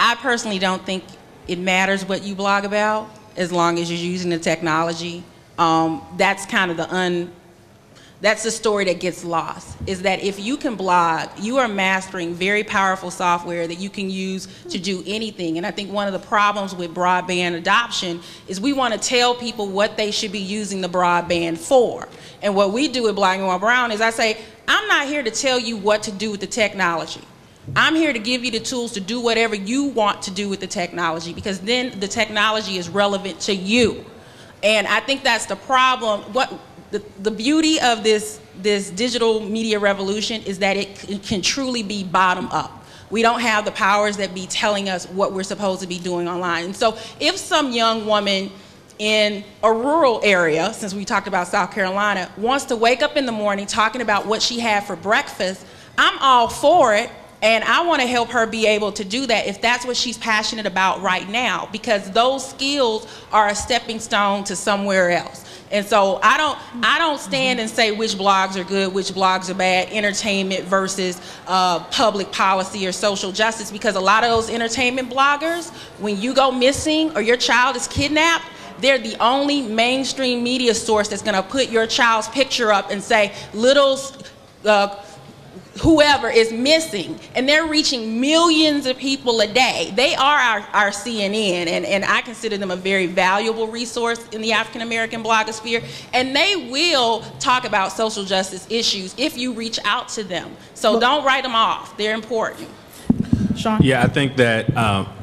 I personally don't think it matters what you blog about as long as you're using the technology. That's kind of that's the story that gets lost, is that if you can blog, you are mastering very powerful software that you can use to do anything. And I think one of the problems with broadband adoption is we want to tell people what they should be using the broadband for. And what we do at Black and White Brown is I say, I'm not here to tell you what to do with the technology. I'm here to give you the tools to do whatever you want to do with the technology, because then the technology is relevant to you. And I think that's the problem. The beauty of this digital media revolution is that it can truly be bottom up. We don't have the powers that be telling us what we're supposed to be doing online. And so if some young woman in a rural area, since we talked about South Carolina, wants to wake up in the morning talking about what she had for breakfast, I'm all for it. And I want to help her be able to do that if that's what she's passionate about right now, because those skills are a stepping stone to somewhere else. And so I don't stand and say which blogs are good, which blogs are bad, entertainment versus public policy or social justice, because a lot of those entertainment bloggers, when you go missing or your child is kidnapped, they're the only mainstream media source that's going to put your child's picture up and say, little whoever is missing, and they're reaching millions of people a day. They are our CNN, and I consider them a very valuable resource in the African American blogosphere, and they will talk about social justice issues if you reach out to them. So don't write them off. They're important. Sean? Yeah, I think that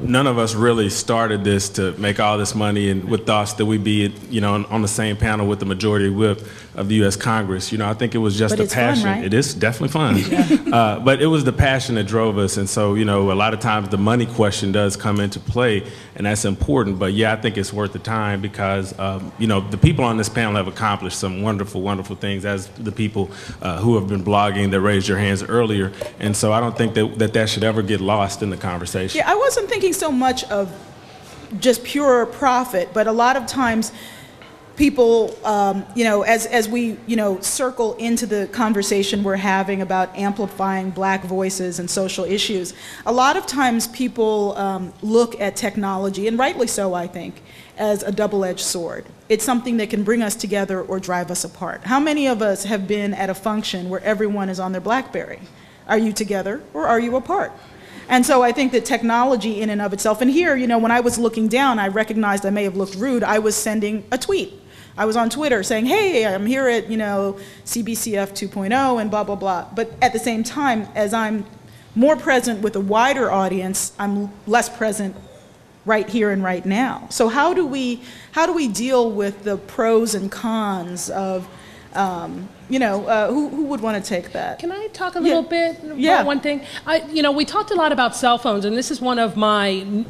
none of us really started this to make all this money, and with thoughts that we'd be, on the same panel with the majority whip of the U.S. Congress. I think it was just the passion. Fun, right? It is definitely fun. Yeah. But it was the passion that drove us, and so, a lot of times the money question does come into play, and that's important. But yeah, I think it's worth the time because, the people on this panel have accomplished some wonderful, wonderful things, as the people who have been blogging that raised your hands earlier. And so I don't think that should ever get lost in the conversation. Yeah, I wasn't thinking so much of just pure profit, but a lot of times people, as we, circle into the conversation we're having about amplifying Black voices and social issues, a lot of times people look at technology, and rightly so, I think, as a double-edged sword. It's something that can bring us together or drive us apart. How many of us have been at a function where everyone is on their BlackBerry? Are you together or are you apart? And so I think that technology in and of itself, and here, when I was looking down, I recognized I may have looked rude. I was sending a tweet. I was on Twitter saying, hey, I'm here at, CBCF 2.0 and blah, blah, blah. But at the same time, as I'm more present with a wider audience, I'm less present right here and right now. So how do we deal with the pros and cons of, who would want to take that? Can I talk a little bit about one thing? We talked a lot about cell phones, and this is one of my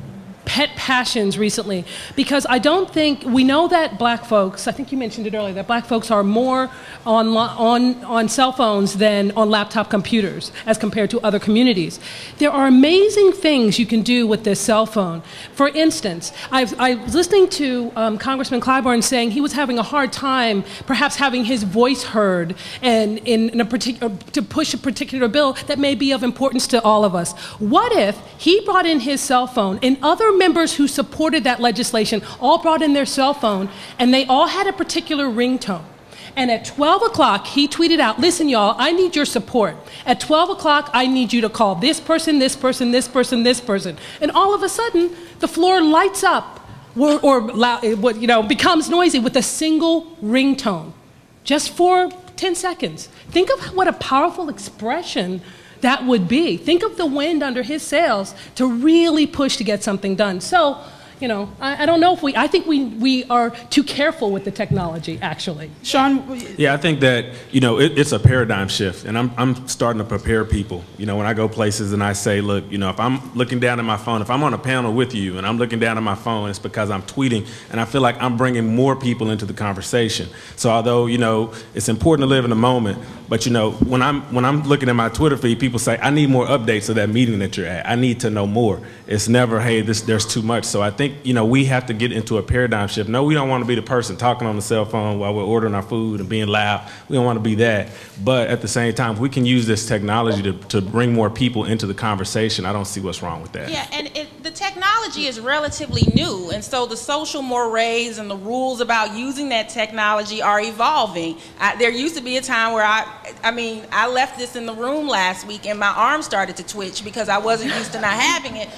pet passions recently, because I don't think, we know that Black folks, I think you mentioned it earlier, that Black folks are more on cell phones than on laptop computers as compared to other communities. There are amazing things you can do with this cell phone. For instance, I was listening to Congressman Clyburn saying he was having a hard time perhaps having his voice heard and to push a particular bill that may be of importance to all of us. What if he brought in his cell phone, and other members who supported that legislation all brought in their cell phone, and they all had a particular ringtone? And at 12 o'clock, he tweeted out, listen, y'all, I need your support. At 12 o'clock, I need you to call this person, this person, this person, this person. And all of a sudden, the floor lights up or becomes noisy with a single ringtone, just for 10 seconds. Think of what a powerful expression that would be. Think of the wind under his sails to really push to get something done. So, I don't know if I think we are too careful with the technology, actually. Sean? Yeah, I think that, it's a paradigm shift, and I'm starting to prepare people. When I go places and I say, look, if I'm looking down at my phone, if I'm on a panel with you and I'm looking down at my phone, it's because I'm tweeting, and I feel like I'm bringing more people into the conversation. So although, it's important to live in the moment, but when I'm looking at my Twitter feed, people say, I need more updates of that meeting that you're at. I need to know more. It's never, hey, there's too much. So I think, we have to get into a paradigm shift. No, we don't want to be the person talking on the cell phone while we're ordering our food and being loud. We don't want to be that. But at the same time, if we can use this technology to bring more people into the conversation, I don't see what's wrong with that. Yeah, and the technology is relatively new, and so the social mores and the rules about using that technology are evolving. There used to be a time where I left this in the room last week and my arm started to twitch because I wasn't used to not having it.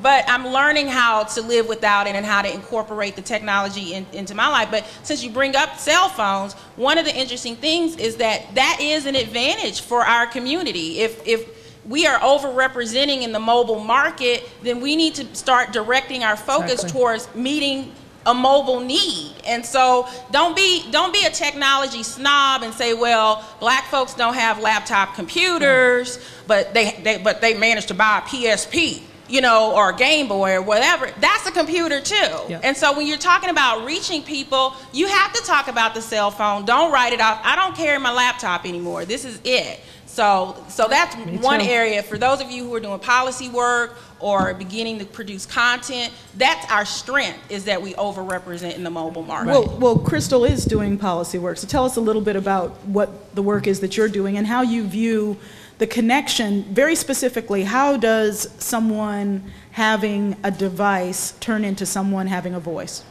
But I'm learning how to live without it and how to incorporate the technology into my life. But since you bring up cell phones, one of the interesting things is that is an advantage for our community. If we are overrepresenting in the mobile market, then we need to start directing our focus towards meeting a mobile need. And so don't be a technology snob and say, well, black folks don't have laptop computers, but they managed to buy a PSP, or a Game Boy or whatever. That's a computer too. Yeah. And so when you're talking about reaching people, you have to talk about the cell phone. Don't write it off. I don't carry my laptop anymore. This is it. So that's one area. For those of you who are doing policy work or beginning to produce content, that's our strength, is that we overrepresent in the mobile market. Well, Crystal is doing policy work. So tell us a little bit about what the work is that you're doing and how you view the connection. Very specifically, how does someone having a device turn into someone having a voice?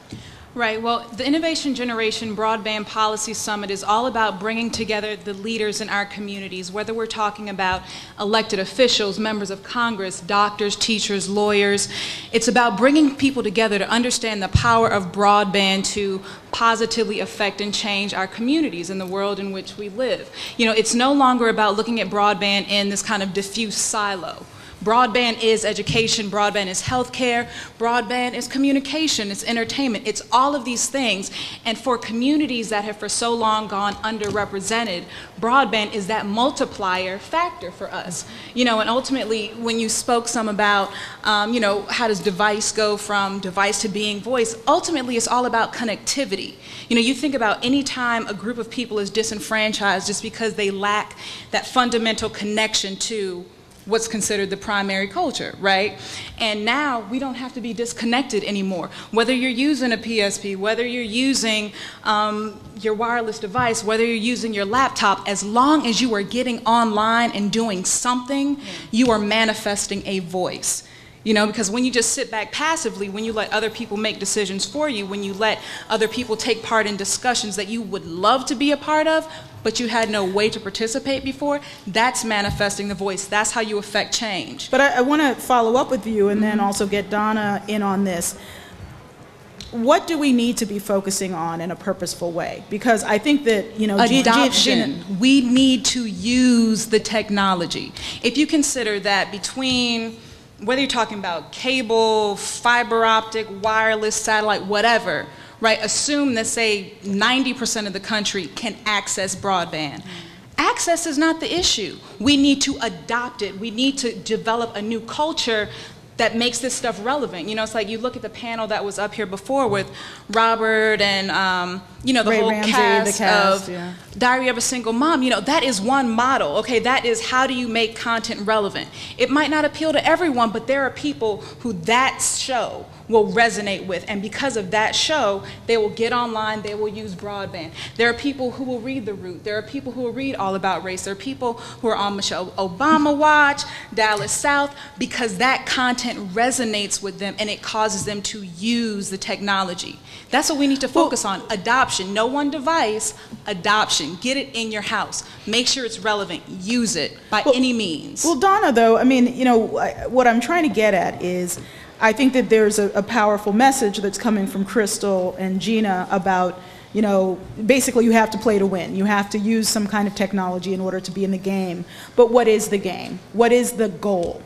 Right. Well, the Innovation Generation Broadband Policy Summit is all about bringing together the leaders in our communities, whether we're talking about elected officials, members of Congress, doctors, teachers, lawyers. It's about bringing people together to understand the power of broadband to positively affect and change our communities and the world in which we live. It's no longer about looking at broadband in this kind of diffuse silo. Broadband is education, broadband is healthcare, broadband is communication, it's entertainment, it's all of these things. And for communities that have for so long gone underrepresented, broadband is that multiplier factor for us. And ultimately, when you spoke some about, how does device go from device to being voice, ultimately it's all about connectivity. You think about any time a group of people is disenfranchised just because they lack that fundamental connection to what's considered the primary culture, right? And now we don't have to be disconnected anymore. Whether you're using a PSP, whether you're using your wireless device, whether you're using your laptop, as long as you are getting online and doing something, you are manifesting a voice. Because when you just sit back passively, when you let other people make decisions for you, when you let other people take part in discussions that you would love to be a part of, but you had no way to participate before, that's manifesting the voice. That's how you affect change. But I want to follow up with you and then also get Donna in on this. What do we need to be focusing on in a purposeful way? Because I think that, adoption. We need to use the technology. If you consider that between whether you're talking about cable, fiber optic, wireless, satellite, whatever, right? Assume that, say, 90% of the country can access broadband. Access is not the issue. We need to adopt it. We need to develop a new culture that makes this stuff relevant. It's like you look at the panel that was up here before with Robert and, the Ray whole Ramsey, cast of Diary of a Single Mom. That is one model. Okay, that is how do you make content relevant. It might not appeal to everyone, but there are people who that show will resonate with, and because of that show, they will get online, they will use broadband. There are people who will read The Root. There are people who will read All About Race. There are people who are on Michelle Obama Watch, Dallas South, because that content resonates with them and it causes them to use the technology. That's what we need to focus on, adoption. No one device, adoption. Get it in your house. Make sure it's relevant. Use it by any means. Well, Donna, though, what I'm trying to get at is, I think that there's a powerful message that's coming from Crystal and Gina about, basically you have to play to win. You have to use some kind of technology in order to be in the game. But what is the game? What is the goal?